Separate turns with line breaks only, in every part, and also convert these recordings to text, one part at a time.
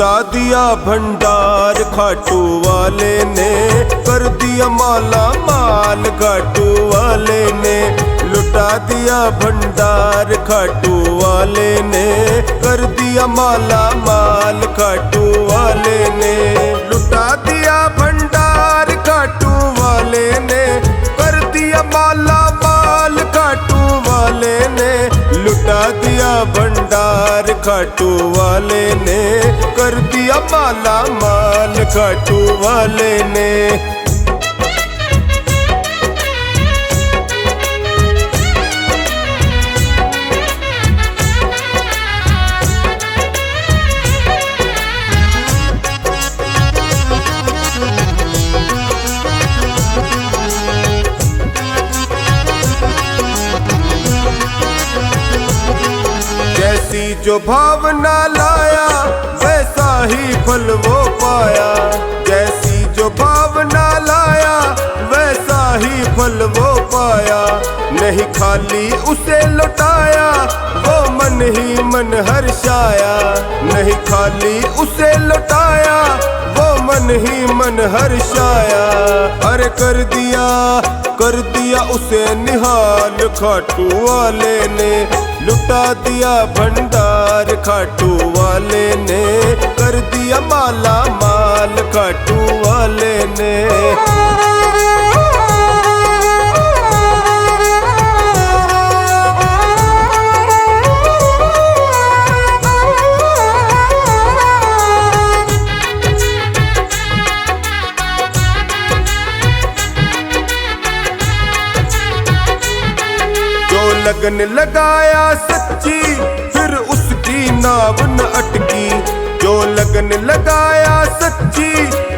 लुटा दिया भंडार खाटू वाले ने, कर दिया माला माल खाटू वाले ने। लुटा दिया भंडार खाटू वाले ने, कर दिया माला माल खाटू वाले ने। लुटा दिया भंडार खाटू वाले ने, कर दिया माला माल खाटू वाले ने। लुटा दिया भंडार खाटू वाले ने, कर दिया माला माल खाटू वाले ने। जैसी जो भावना लाया वैसा ही फल वो पाया। जैसी जो भावना लाया वैसा ही फल वो पाया। नहीं खाली उसे लौटाया वो मन ही मन हर्षाया। नहीं खाली उसे लौटाया वो मन ही मन हर्षाया। अरे कर दिया उसे निहाल खाटू वाले ने। लुटा दिया भंडार खाटू वाले ने, कर दिया माला माल खाटू वाले ने। लगन लगाया सच्ची फिर उसकी नाव न अटकी। जो लगन लगाया सच्ची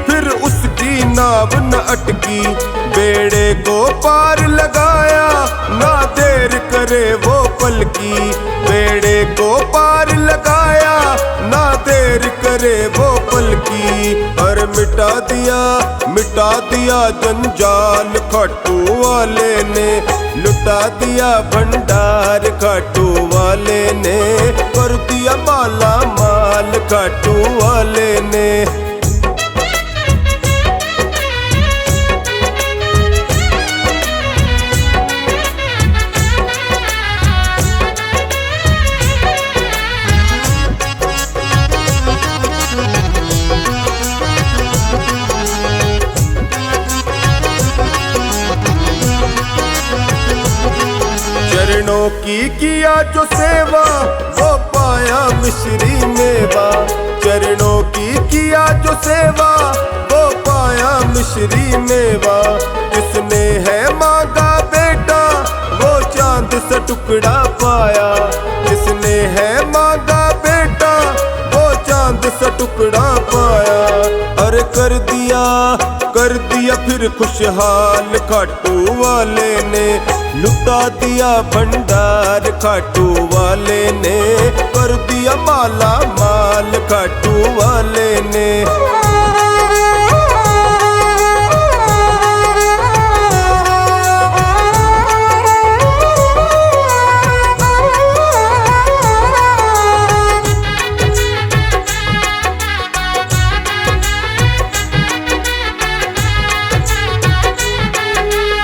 फिर उसकी नाव न अटकी। बेड़े को पार लगाया ना देर करे वो पलकी। बेड़े को पार लगाया ना देर करे वो पलकी। और मिटा दिया जंजाल खाटू वाले ने। लुटा दिया भंडार खाटू वाले ने, कर दिया माला माल खाटू वाले ने। चरणों की किया जो सेवा वो पाया मिश्री मेवा। चरणों की किया जो सेवा वो पाया मिश्री मेवा। जिसने है मांगा बेटा वो चांद सा टुकड़ा पाया। जिसने है मांगा बेटा वो चांद सा टुकड़ा पाया। अरे कर दिया फिर खुशहाल खाटू वाले ने। लुटा दिया भंडार खाटू वाले ने, कर दिया माला माल खाटू वाले ने।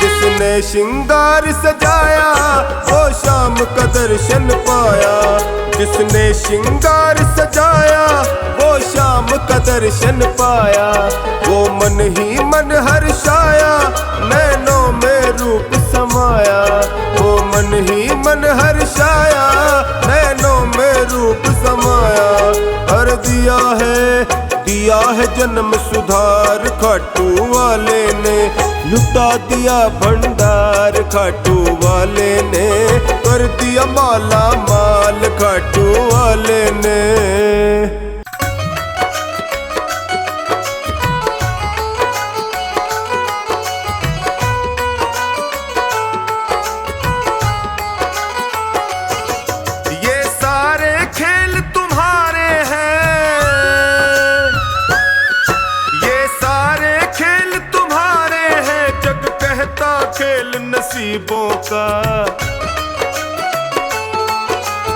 जिसने श्रृंगार सजाया वो शाम का दर्शन पाया। जिसने श्रृंगार सजाया वो शाम का दर्शन पाया। वो मन ही मन हर्षाया नैनों में रूप समाया। वो मन ही मन हर्षाया नैनों में रूप समाया। और दिया है जन्म सुधार खाटू वाले ने। लुटा दिया भंडार खाटू वाले ने, कर दिया माला माल खाटू वाले ने। ये सारे खेल तुम्हारे हैं। ये सारे खेल तुम्हारे हैं। जग कहता खेल नसीबों का।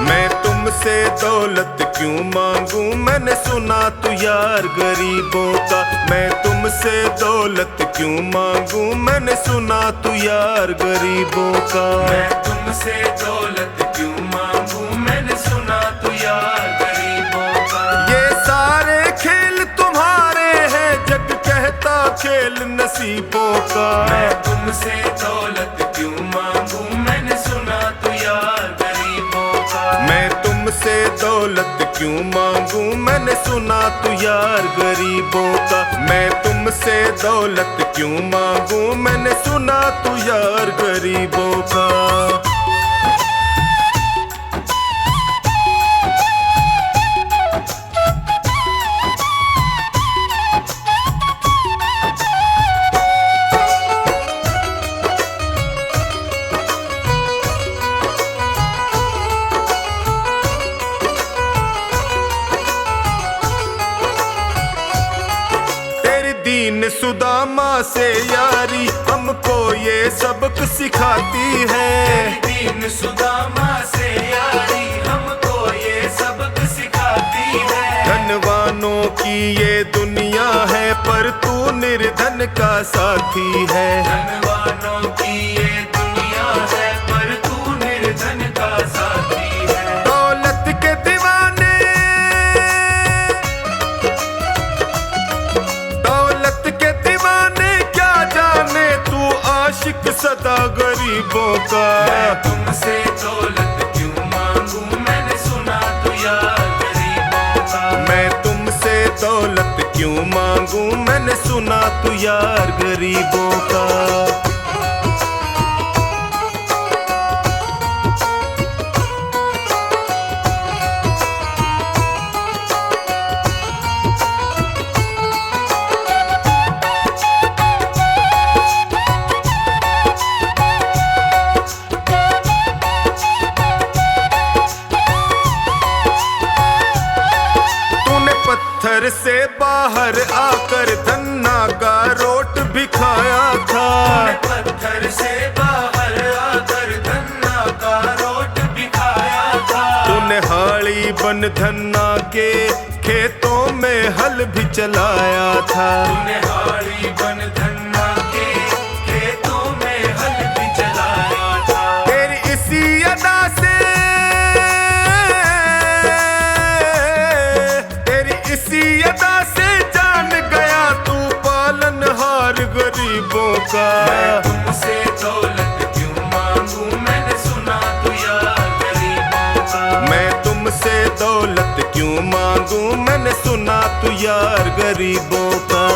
मैं तुमसे दौलत क्यों मांगू, मैंने सुना तू यार गरीबों का। मैं तुमसे दौलत क्यों मांगू, मैंने सुना तू यार गरीबों का।
मैं तुमसे दौलत क्यों मांगू, मैंने सुना तू यार गरीबों का।
ये सारे खेल तुम्हारे हैं, जग कहता खेल नसीबों का।
मैं तुमसे दौलत क्यों मांगू, मैंने सुना तू यार गरीबों का।
मैं तुमसे दौलत क्यों मांगू, मैंने सुना तू यार गरीबों का। मैं तुमसे दौलत क्यों मांगू, मैंने सुना तू यार गरीबों का। दीन सुदामा से यारी हमको ये सबक सिखाती है।
दीन सुदामा से यारी हमको ये सबक सिखाती है।
धनवानों की ये दुनिया है, पर तू निर्धन का साथी है।
धनवानों की ये दुनिया है, पर तू निर्धन का साथी है।
दौलत के दीवाने, दौलत के दीवाने क्या जाने, तू आशिक सदा गरीबों का।
मैं तुमसे दौलत क्यों मांगू, मैंने सुना तू यार गरीबों का।
मैं तुमसे दौलत क्यों मांगू, मैंने सुना तू यार गरीबों का। पत्थर से बाहर आकर धन्ना का रोट भी खाया था।
पत्थर से बाहर आकर धन्ना का रोट भी खाया था।
तूने हाड़ी बन धन्ना के खेतों में हल भी चलाया था।
तूने हाड़ी बन धन्ना के खेतों में हल भी चलाया था।
तेरी इसी अदा से, इसी अदा से जान गया तू पालनहार गरीबों का।
मैं तुमसे दौलत क्यों मांगू, मैंने सुना तू यार गरीबों का।
मैं तुमसे दौलत क्यों मांगू, मैंने सुना तू यार गरीबों का।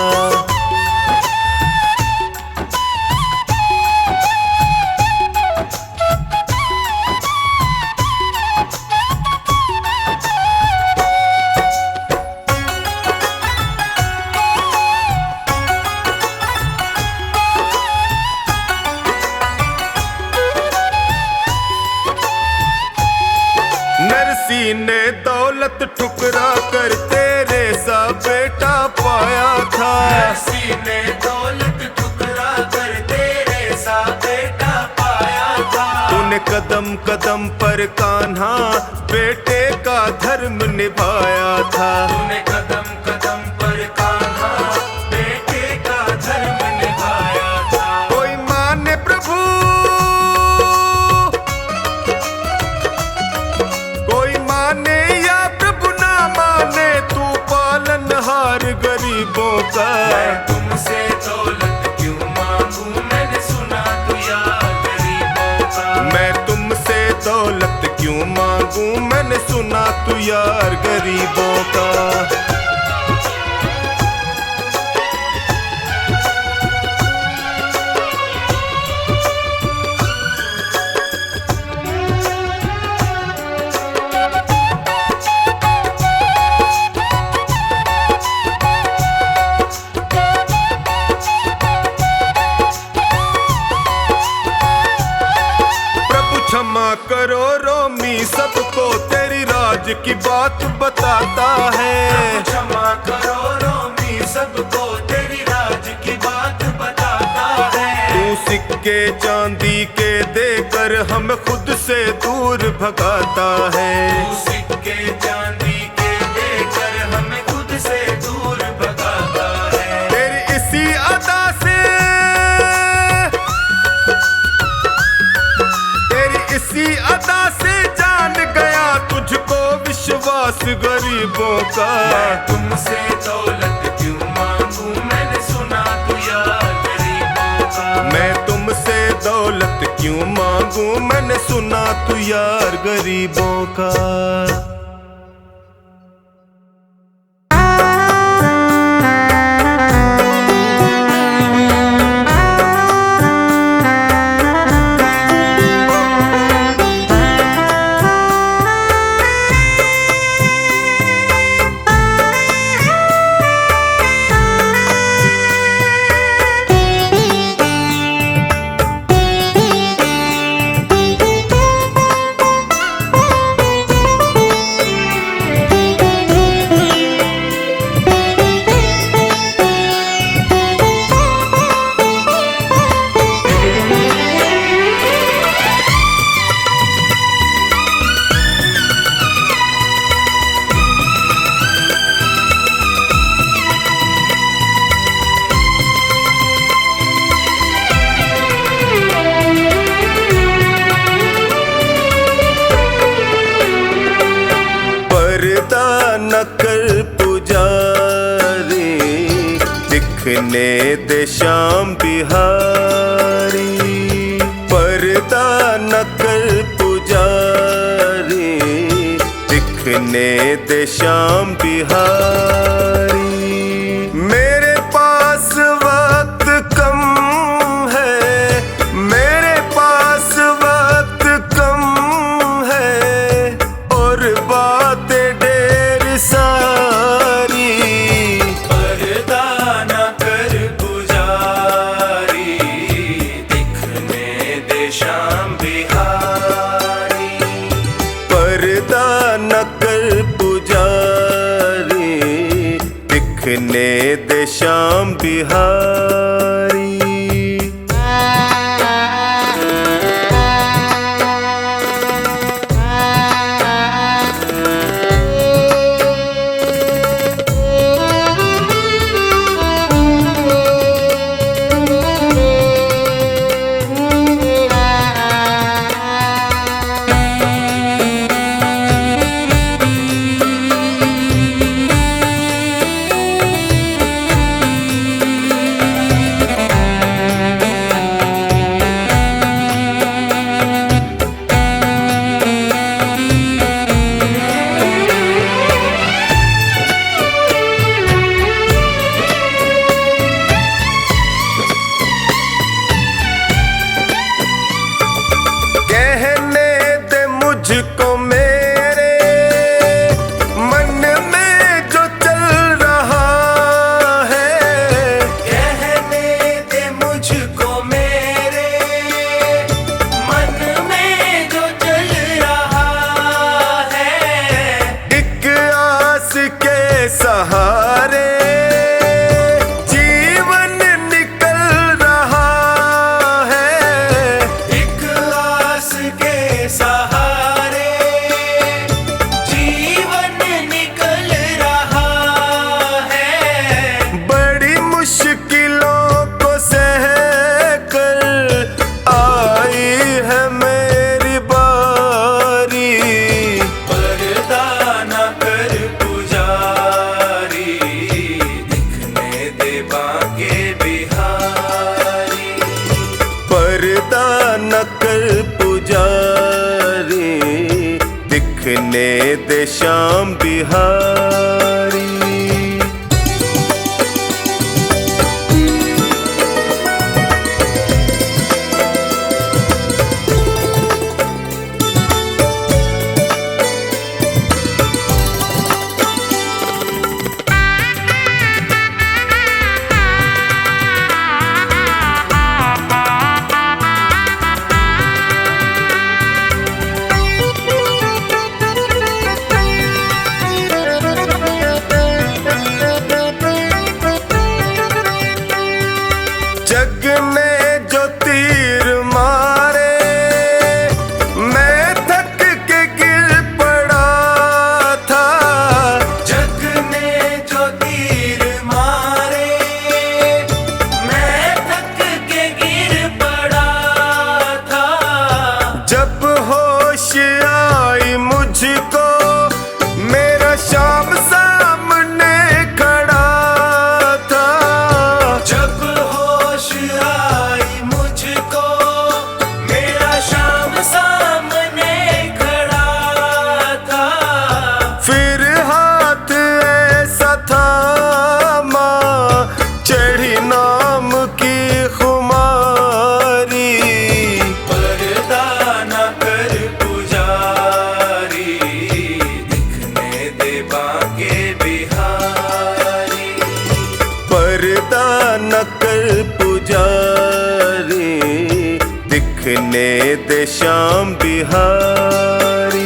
नरसी ने दौलत ठुकरा कर तेरे सा बेटा पाया था।
नरसी ने दौलत ठुकरा कर तेरे सा बेटा पाया था।
तूने कदम कदम पर कान्हा बेटे का धर्म निभाया था।
तूने कदम कदम पर कान्हा बेटे का धर्म निभाया था।
कोई माने प्रभु, कोई माने या प्रभु ना माने, तू पालनहार गरीबों का।
मैं तुमसे दौलत क्यों मांगू, मैंने सुना तू यार गरीबों का।
मैं तुमसे दौलत क्यों मांगू, मैंने सुना तू यार गरीबों का। क्षमा करो रोमी सबको, तेरी राज की बात बताता है।
क्षमा करो रोमी सबको, तेरी राज की बात बताता है।
तू सिक्के चांदी के देकर हम खुद से दूर भगाता है।
तू सिक्के चांदी के
पास गरीबों का।
मैं तुमसे दौलत क्यों मांगू, मैंने सुना तू यार गरीबों का।
मैं तुमसे दौलत क्यों मांगू, मैंने सुना तू यार गरीबों का। न कर पुजारी, दिखने दे श्याम बिहारी। पर्दा न कर पुजारी, दिखने दे श्याम बिहारी। मेरे पास वक्त कम है, मेरे पास वक्त कम है, और बातें सारी।
पर्दा न कर पुजारी, दिखने दे श्याम बिहारी।
पर्दा न कर पुजारी, दिखने दे श्याम बिहारी। मुझको मेरे मन में जो चल रहा है,
कहने दे मुझको मेरे मन में जो चल रहा है।
एक आस के सहारे जीवन निकल रहा है।
एक आस के सहारे
न कर पुजारी, दिखने दे श्याम बिहारी। श्याम बिहारी।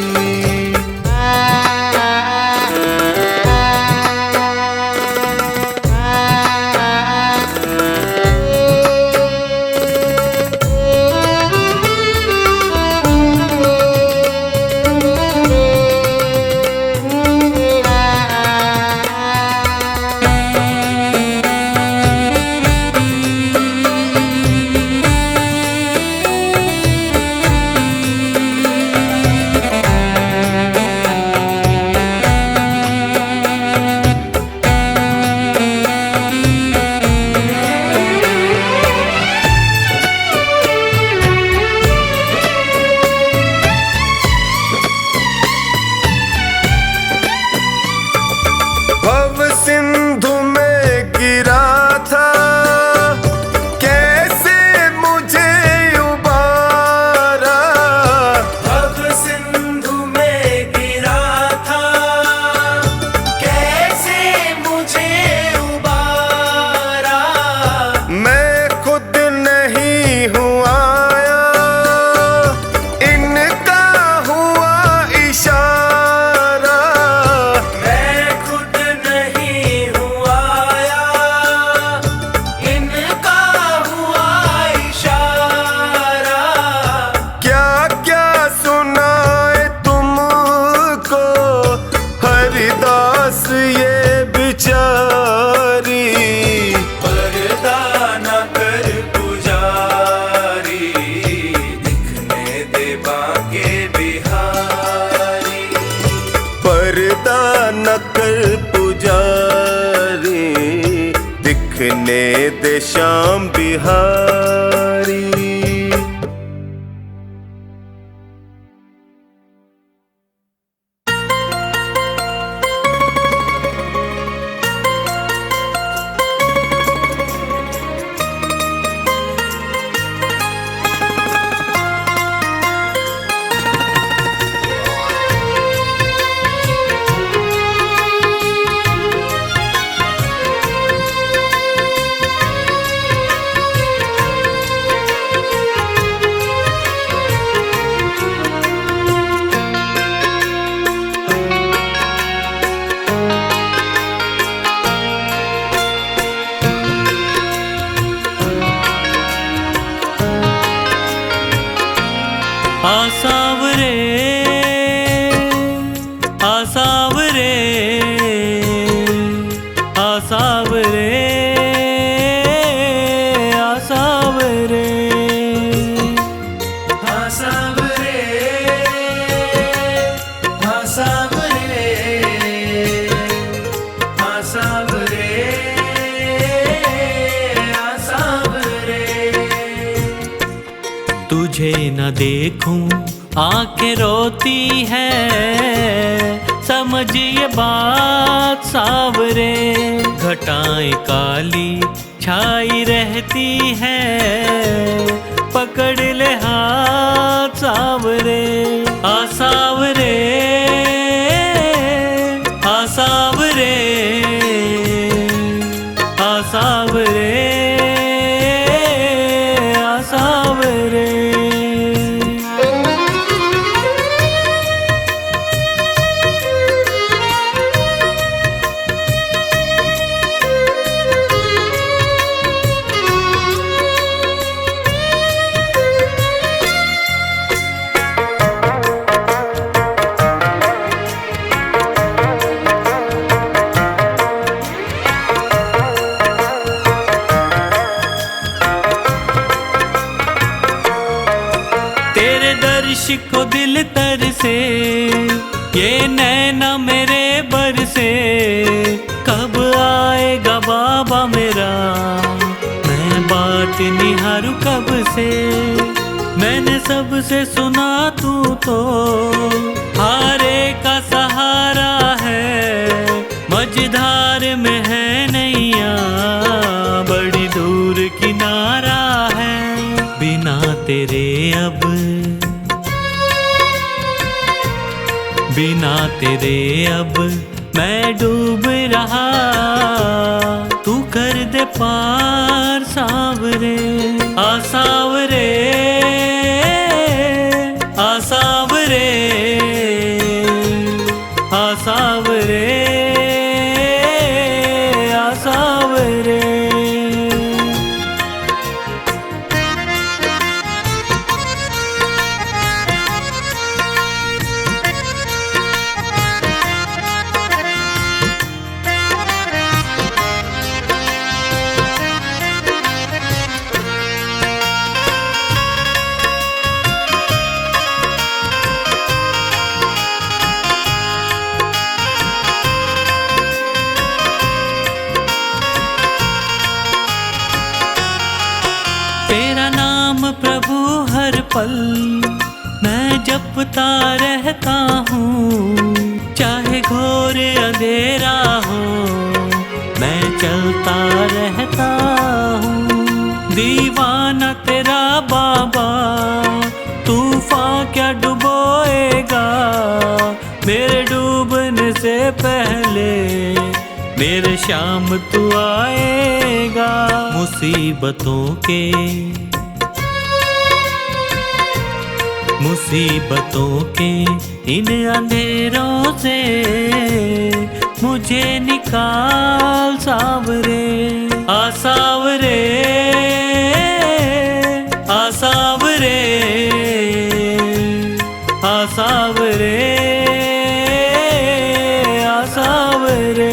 दिखने दे श्याम बिहारी।
आसावरे आसावरे आसावरे आसावरे
आसावरे आसावरे आसावरे आसावरे।
तुझे न देखूं आंखें रोती है, समझ ये बात सावरे। घटाएं काली छाई रहती है, पकड़ ले हाथ सावरे। आसावरे आसावरे आसावरे आसावरे। तेरे दर्श को दिल तर से, ये नैना मेरे बर से। कब आएगा बाबा मेरा, मैं बात निहारूं कब से। मैंने सबसे सुना तू तो हारे का सहारा है। मझधार में है नैया, बड़ी दूर किनारा है। बिना तेरे अब, बिना तेरे अब मैं डूब रहा। तू कर दे पार सावरे। आसावरे आसावरे आसावरे आसावरे। तेरा नाम प्रभु हर पल मैं जपता रहता हूँ, चाहे घोर अंधेरा हो मैं चलता रहता हूँ। दीवाना तेरा बाबा, तूफान क्या डुबोएगा मेरे डूबने से पहले, मेरे शाम तू आएगा। मुसीबतों के इन अंधेरों से मुझे निकाल सावरे। आसावरे आसावरे आसावरे आसावरे।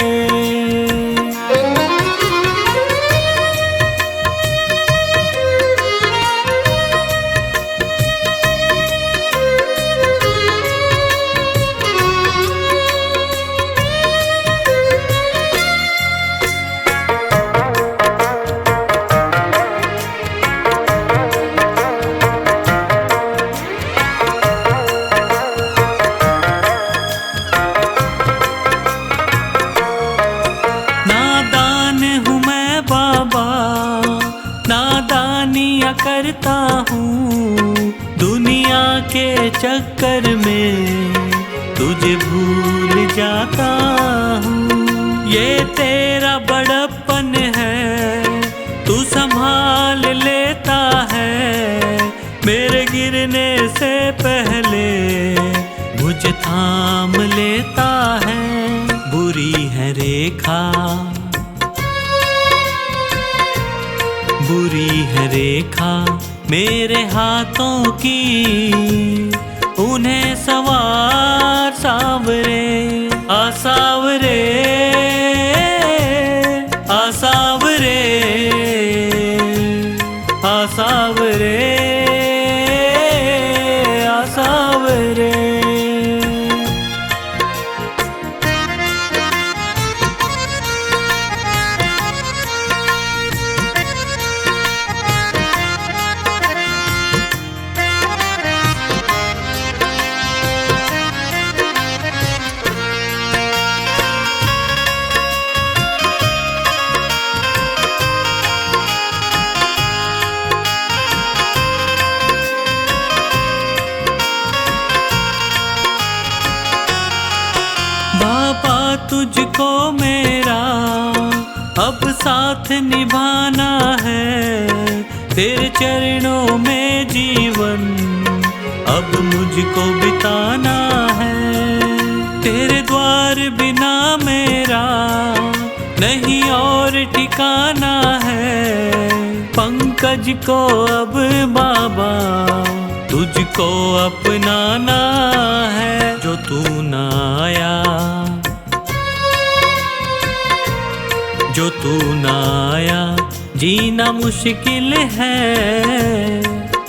नादानियाँ करता हूँ दुनिया के चक्कर में, तुझे भूल जाता हूँ। ये तेरा बड़प्पन है, तू संभाल लेता है मेरे गिरने से पहले, मुझे थाम लेता है। बुरी है रेखा बुरी है रेखा मेरे हाथों की, उन्हें सवार सावरे। आसावरे आसावरे आसावरे आसावरे। बाबा तुझको मेरा अब साथ निभाना है, तेरे चरणों में जीवन अब मुझको बिताना है। तेरे द्वार बिना मेरा नहीं और ठिकाना है, पंकज को अब बाबा तुझको अपनाना है। जो तू ना आया जो तू ना आया जीना मुश्किल है,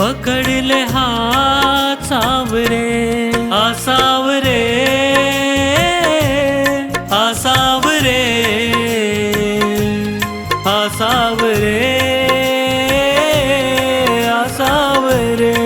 पकड़ ले हाथ सावरे। आसावरे आसावरे आसावरे आसावरे।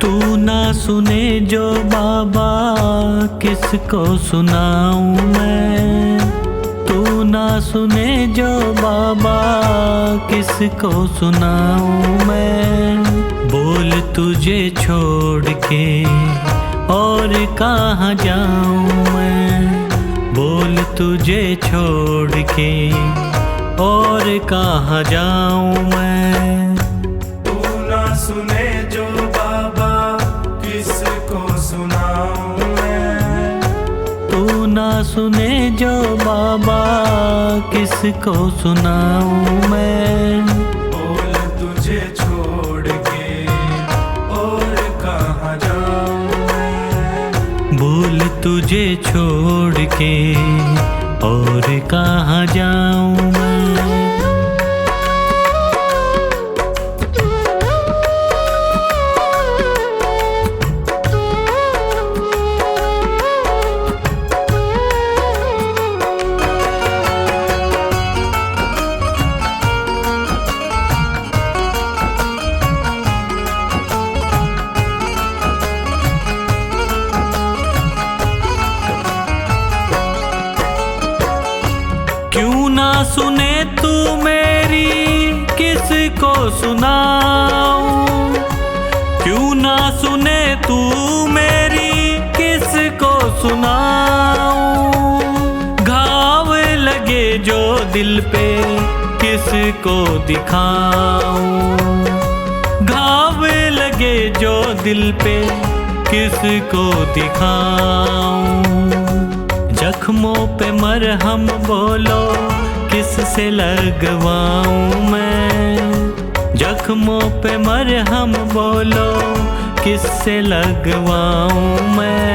तू ना सुने जो बाबा किसको सुनाऊं मैं, तू ना सुने जो बाबा किसको सुनाऊं मैं। बोल तुझे छोड़ के और कहाँ जाऊं मैं, बोल तुझे छोड़ के और कहाँ जाऊं मैं।
तू ना सुने जो बाबा किसको सुनाऊं मैं,
तू ना सुने जो बाबा किसको सुनाऊं मैं।
बोल तुझे छोड़ के और कहाँ जाऊं मैं,
बोल तुझे छोड़ के और कहाँ जाऊं मैं। क्यों ना सुने तू मेरी किसको सुनाऊं, क्यों ना सुने तू मेरी किसको सुनाऊं। घाव लगे जो दिल पे किसको दिखाऊं, घाव लगे जो दिल पे किसको दिखाऊं। जख्मों पे मरहम बोलो किससे लगवाऊं मैं, जख्मों पे मरहम बोलो किससे लगवाऊं मैं।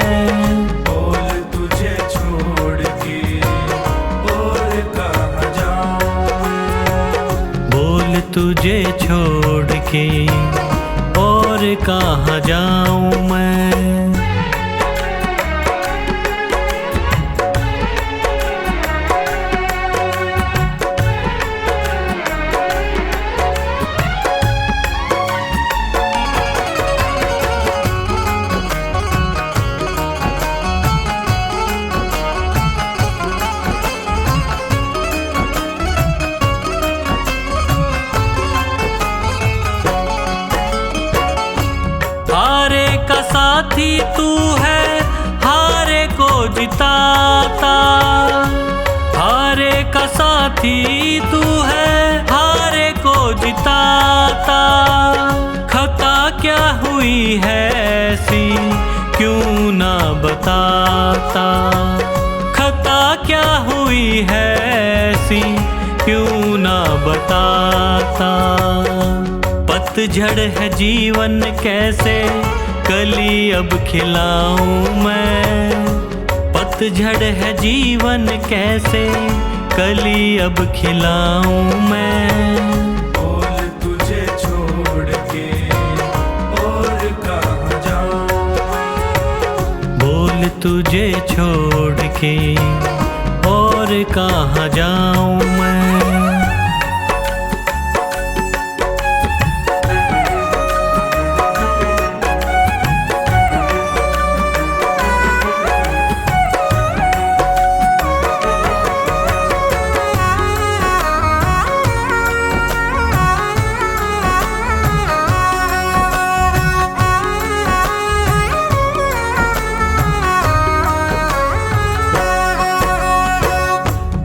बोल तुझे छोड़ के और कहाँ जाऊं मैं,
बोल तुझे छोड़ के और कहाँ जाऊं मैं। हारे का साथी तू है, हारे को जिताता, हारे का साथी तू है, हारे को जिताता। खता क्या हुई है ऐसी क्यों ना बताता, खता क्या हुई है ऐसी क्यों ना बताता। पतझड़ है जीवन कैसे कली अब खिलाऊं मैं, पतझड़ है जीवन कैसे कली अब खिलाऊं मैं।
बोल तुझे छोड़ के और कहाँ जाऊं मैं,
बोल तुझे छोड़ के और कहाँ जाऊं मैं।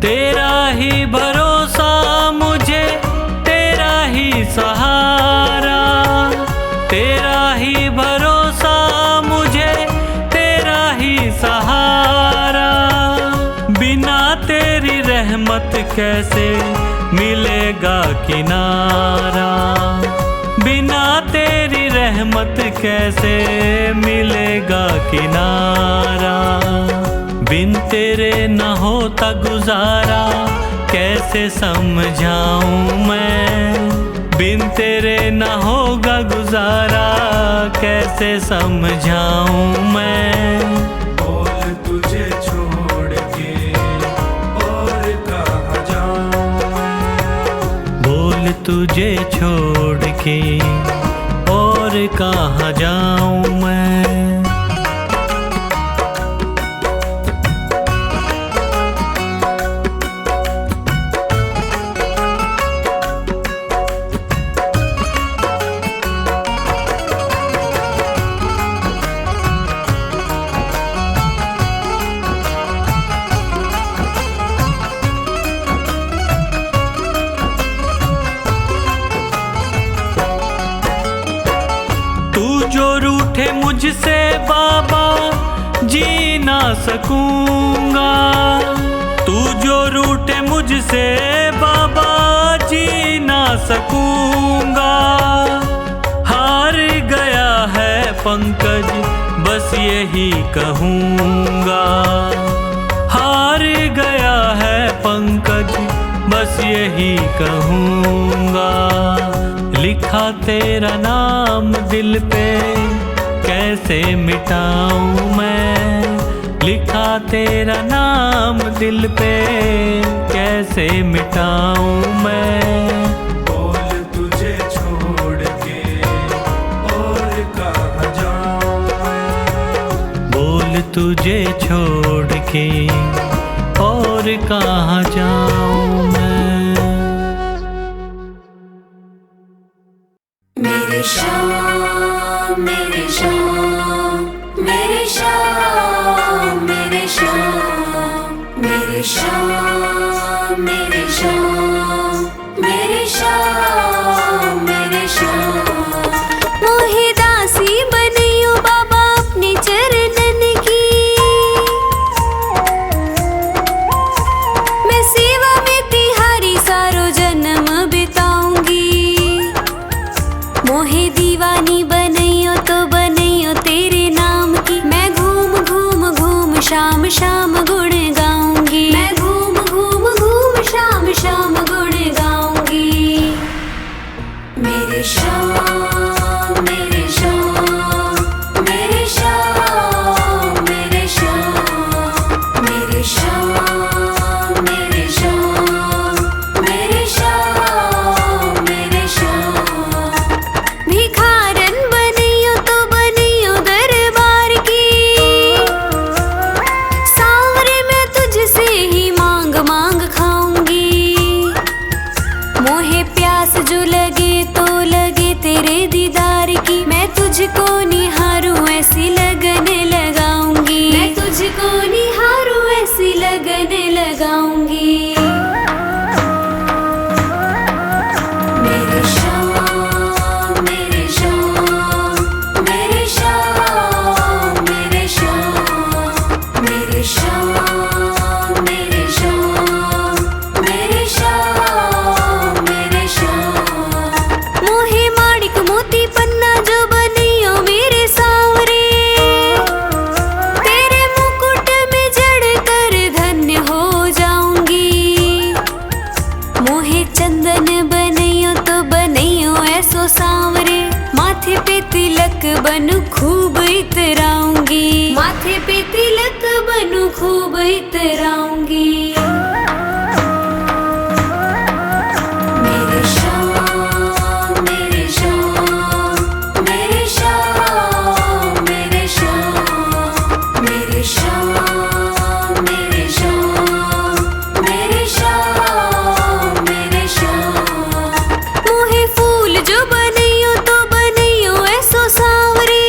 तेरा ही भरोसा मुझे, तेरा ही सहारा, तेरा ही भरोसा मुझे, तेरा ही सहारा। बिना तेरी रहमत कैसे मिलेगा किनारा, बिना तेरी रहमत कैसे मिलेगा किनारा। बिन तेरे न होता गुजारा कैसे समझाऊं मैं, बिन तेरे न होगा गुजारा कैसे समझाऊं मैं।
बोल तुझे छोड़ के और कहाँ जाऊं मैं,
बोल तुझे छोड़ के और कहाँ जाऊं मैं। जो रूठे मुझसे बाबा जी ना सकूंगा, तू जो रूठे मुझसे बाबा जी ना सकूंगा। हार गया है पंकज बस यही कहूंगा, हार गया है पंकज बस यही कहूंगा। लिखा तेरा नाम दिल पे कैसे मिटाऊं मैं, लिखा तेरा नाम दिल पे कैसे मिटाऊं मैं।
बोल तुझे छोड़ के और कहाँ जाऊं मैं,
बोल तुझे छोड़ के और कहाँ जाऊं मैं।
मेरे शाम मेरे शाम मेरे शाम मेरे शाम मेरे शाम मेरे शाम मेरे शाम मेरे शाम। मोहे दासी बनियो बाबा अपने चरणन की, मैं सेवा में तिहारी सारो जन्म बिताऊंगी। मोहे दीवानी बनैयो तो बनैयो तेरे नाम की, मैं घूम घूम घूम शाम शाम गुण गाऊंगी, मैं घूम घूम घूम शाम शाम गुण गाऊंगी। मेरे शाम मेरे शाम मेरे शाम मेरे शाम मेरे शाम मेरे शाम मेरे शाम मेरे शाम। भिखारन बनियो तो बनियो दरबार की, सांवरे मैं तुझसे ही मांग मांग खाऊंगी। मोहे प्यास जो लगे तो लगे तेरे दीदार की, मैं तुझको निहारूं ऐसी लगन लगाऊंगी, मैं तुझको निहारूं ऐसी लगन लगाऊंगी। मेरे शाम मेरे शाम मेरे शाम मेरे शाम मेरे शाम मेरे शाम मेरे शाम मेरे शाम। मोहे माणिक मोती पन्ना जो बनियो मेरे सांवरे, तेरे मुकुट में जड़ कर धन्य हो जाऊंगी। मोहे चंदन बनैयो तो बनैयो ऐसो सांवरे, माथे पे तिलक बनू खूब इतराऊंगी, माथे पे तिलक बनू खूब इतराऊंगी। मेरे शाम मेरे शाम मेरे शाम मेरे शाम मेरे शाम मेरे शाम मेरे शाम मेरे शाम। मोहे फूल जो बनैयो तो बनैयो ऐसो सांवरे,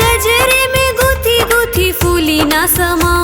गजरे में गुथी गुथी फूली ना समाऊं।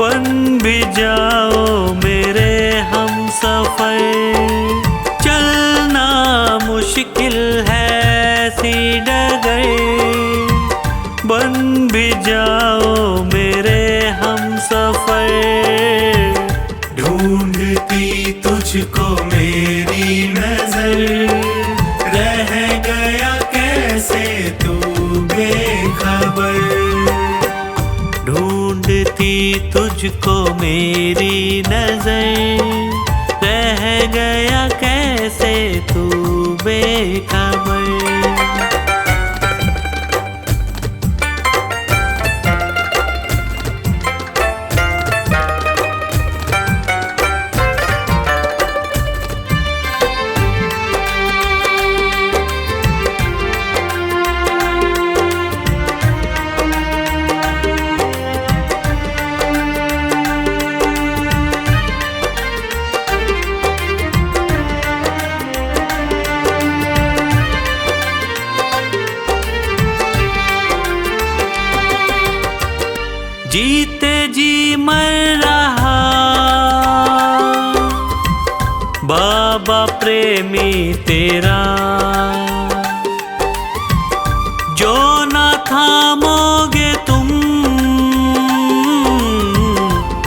बन भी जाओ मेरे हम सफर। चलना मुश्किल है सी डगर, बन भी जाओ मेरे हम सफर।
ढूंढती तुझको मेरी नजर, रह गया कैसे तू बेखबर।
ढूंढती तुझको मेरी नजर, रह गया कैसे तू बेखबर। जीते जी मर रहा बाबा प्रेमी तेरा, जो ना थामोगे तुम,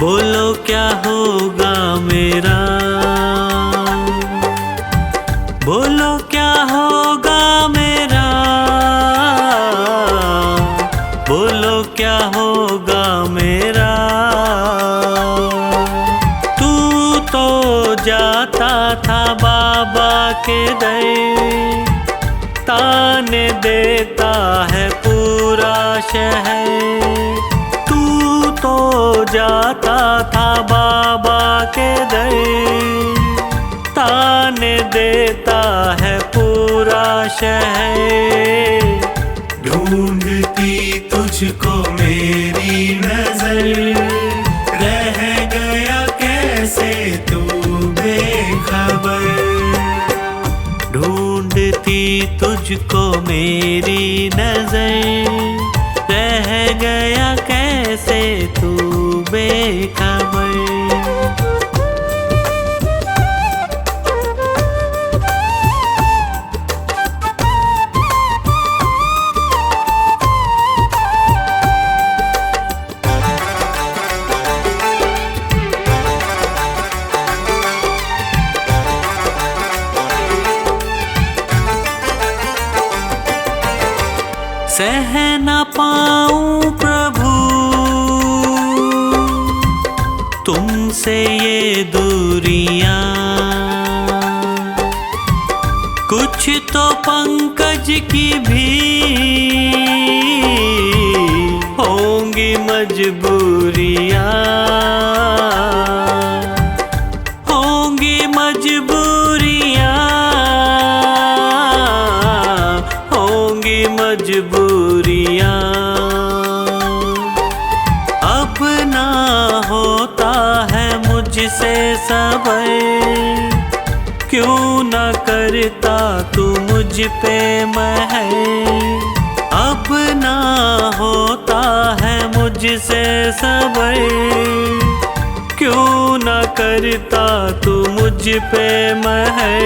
बोलो क्या होगा मेरा। बोलो क्या होगा मेरा, बोलो क्या होगा मेरा। तू तो जाता था बाबा के दर, ताने देता है पूरा शहर। तू तो जाता था बाबा के दर, ताने देता है पूरा शहर।
ढूंढती तुझको मेरी नजर, रह गया कैसे तू बेखबर।
ढूंढती तुझको मेरी नजर, रह गया कैसे तू बेखबर। सह न पाऊं प्रभु तुमसे ये दूरियां, कुछ तो पंकज की भी होंगी मजबूरियां। होंगी मजबूरियां, होंगी मजबूरियां। अब ना होता है मुझसे सबर, क्यों न करता तू मुझ पे महर। अब ना होता है मुझसे सबर, क्यों न करता तू मुझ पे महर।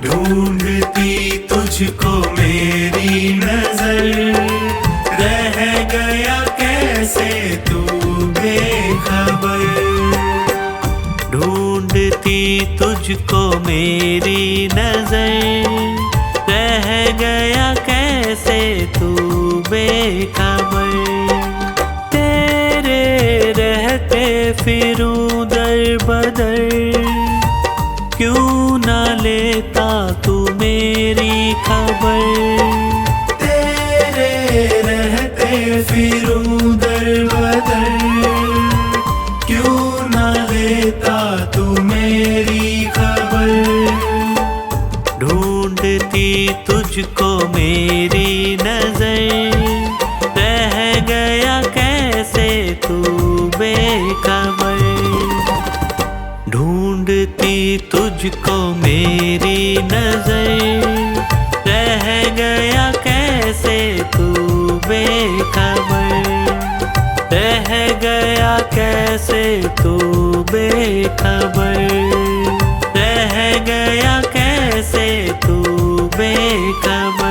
ढूंढती तुझको मेरी नजर, रह गया कैसे तू बेखबर।
ढूंढती तुझको मेरी नजर, रह गया कैसे तू बेखबर। तेरे रहते फिरूं दर बदर, क्यों न लेता तू मेरी खबर।
तेरे रहते फिरूं दर बदर, क्यों न लेता तू मेरी खबर।
ढूंढती तुझको मेरी नजर, रह गया कैसे तू बेखबर। ढूंढती तुझको मेरी नजर, रह गया कैसे तू बेखबर। रह गया गया कैसे तू बेखबर, रह गया कैसे तू बेखबर।